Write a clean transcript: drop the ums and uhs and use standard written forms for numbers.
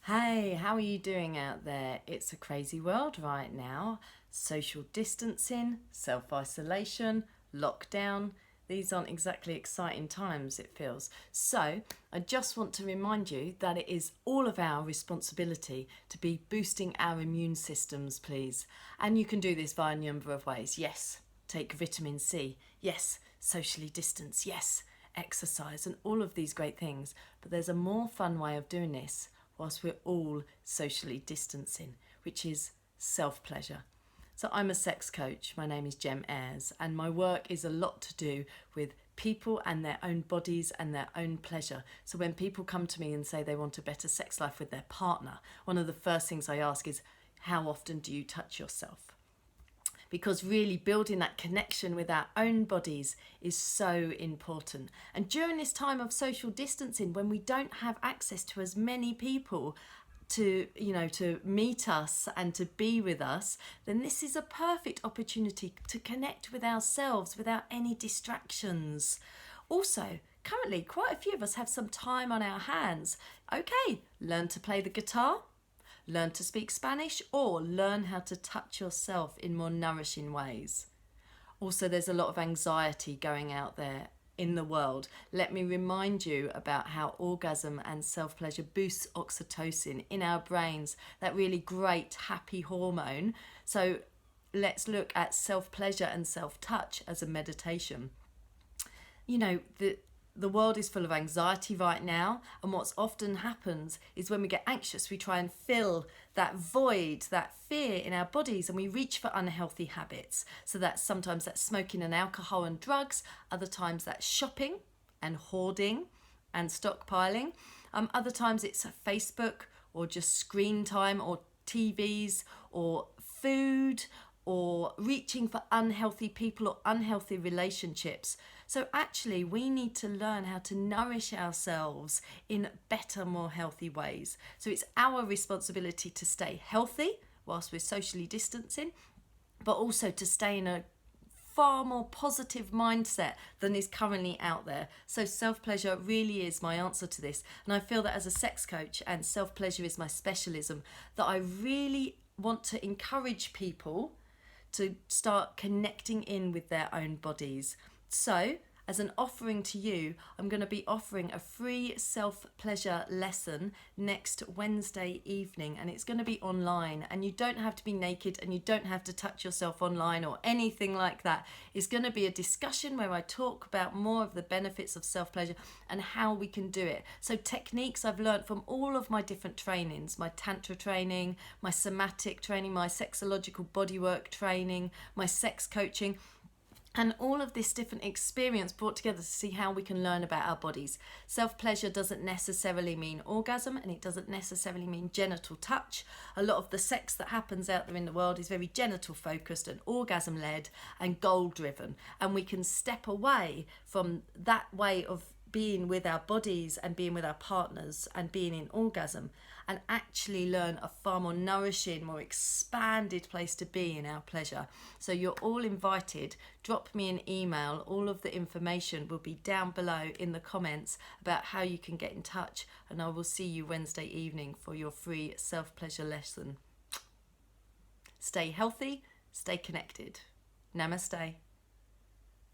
Hey, how are you doing out there? It's a crazy world right now. Social distancing, self-isolation, lockdown. These aren't exactly exciting times, it feels. So, I just want to remind you that it is all of our responsibility to be boosting our immune systems, please. And you can do this via a number of ways. Yes, take vitamin C. Yes, socially distance. Yes, exercise and all of these great things. But there's a more fun way of doing this whilst we're all socially distancing, which is self-pleasure. So I'm a sex coach, my name is Jem Ayres, and my work is a lot to do with people and their own bodies and their own pleasure. So when people come to me and say they want a better sex life with their partner, one of the first things I ask is, how often do you touch yourself? Because really building that connection with our own bodies is so important. And during this time of social distancing, when we don't have access to as many people to meet us and to be with us, then this is a perfect opportunity to connect with ourselves without any distractions. Also, currently, quite a few of us have some time on our hands. Okay, learn to play the guitar, learn to speak Spanish, or learn how to touch yourself in more nourishing ways. Also, there's a lot of anxiety going out there in the world. Let me remind you about how orgasm and self-pleasure boosts oxytocin in our brains, that really great happy hormone. So let's look at self-pleasure and self-touch as a meditation. The world is full of anxiety right now, and what's often happens is when we get anxious, we try and fill that void, that fear in our bodies, and we reach for unhealthy habits. So sometimes that's smoking and alcohol and drugs, other times that's shopping and hoarding and stockpiling. Other times it's Facebook or just screen time or TVs or food or reaching for unhealthy people or unhealthy relationships. So actually, we need to learn how to nourish ourselves in better, more healthy ways. So it's our responsibility to stay healthy whilst we're socially distancing, but also to stay in a far more positive mindset than is currently out there. So self-pleasure really is my answer to this. And I feel that as a sex coach, and self-pleasure is my specialism, that I really want to encourage people to start connecting in with their own bodies. So, as an offering to you, I'm going to be offering a free self-pleasure lesson next Wednesday evening, and it's going to be online, and you don't have to be naked and you don't have to touch yourself online or anything like that. It's going to be a discussion where I talk about more of the benefits of self-pleasure and how we can do it. So techniques I've learned from all of my different trainings, my Tantra training, my somatic training, my Sexological Bodywork training, my sex coaching, and all of this different experience brought together to see how we can learn about our bodies. Self-pleasure doesn't necessarily mean orgasm, and it doesn't necessarily mean genital touch. A lot of the sex that happens out there in the world is very genital focused and orgasm led and goal driven. And we can step away from that way of being with our bodies and being with our partners and being in orgasm, and actually learn a far more nourishing, more expanded place to be in our pleasure. So you're all invited. Drop me an email. All of the information will be down below in the comments about how you can get in touch, and I will see you Wednesday evening for your free self-pleasure lesson. Stay healthy, stay connected. Namaste.